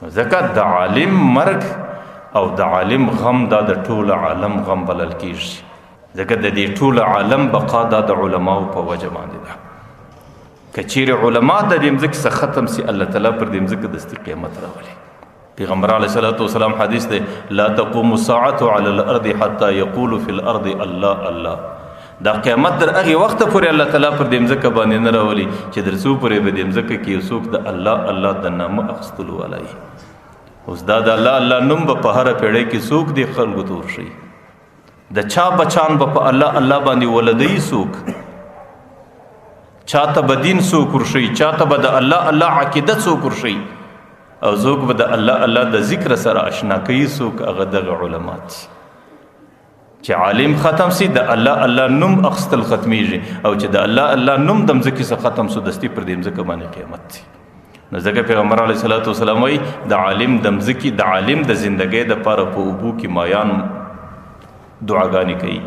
ځکه د عالم مرګ او د عالم غم دا د ټول عالم غم بلل کېږي، ځکه د دې ټول عالم بقا دا د علماو په وجه باندې ده. که چیرې علما د دې مځکې څخه ختم سي، الله تعالی پر دې مځکه دستي قیامت راولي. پیغمبر علیه الصلاة والسلام حدیث دی، لا تقوم الساعة على الارض حتى يقول في الارض الله الله. دا قیامت در هغې وخته پورې الله تعالی پر دې مځکه باندې نه راولي چې در څو پورې به دې مځکه کې یو څوک د الله الله د نامه اخیستلو والا وي. اوس دا د الله الله نوم به په هره پیړۍ کې څوک دې خلکو ته ورښي، د چا بچان به په الله الله باندې ولدوي څوک، چاته به دین څوک ورښي، چاته به د الله الله عقیده څوک ورښي، او څوک به د الله الله د ذکر سره اشنا کوي، څوک هغه دغه علما دي. چې عالم ختم سي د الله الله نوم اخیستل ختمیږي، او چې د الله الله نوم د مځکې څخه ختم سو دستي پر دې مځکه باندې قیامت سي. نو ځکه پیغمبر علیه الصلاة والسلام وایي د عالم د مځکې د عالم د زندګۍ دپاره په اوبو کې مایان دعاګانې کوي،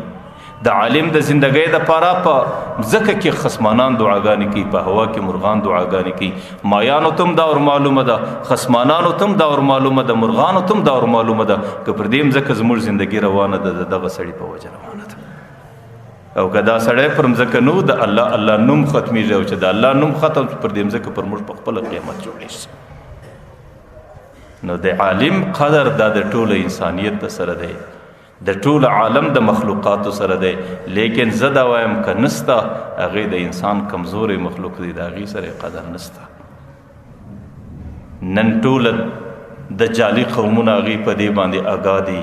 د عالم د زندګۍ دپاره په مځکه کې خصمانان دعاګانې کوي، په هوا کې مرغان دعاګانې کوي. مایانو ته هم دا ور معلومه ده، خصمانانو ته هم دا ور معلومه ده، مرغانو ته هم دا ور معلومه ده که پر دې مځکه زموږ زندګي روانه ده د دغه سړي په وجه روانه ده. او که دا سړی پر مځکه نو د الله الله نوم ختمیږي، او چې د الله نوم ختم پر دې مځکه پر موږ په خپله قیامت جوړېږي. نو د عالم قدر دا د ټولو انسانیت د سره دی، د ټول عالم د مخلوقاتو سره دی. لیکن زه دا وایم که نسته، هغې د انسان کمزورې مخلوق دی، د هغې سره قدر نسته. نن ټوله د جعلي قومونه هغې په دې باندې اګا دي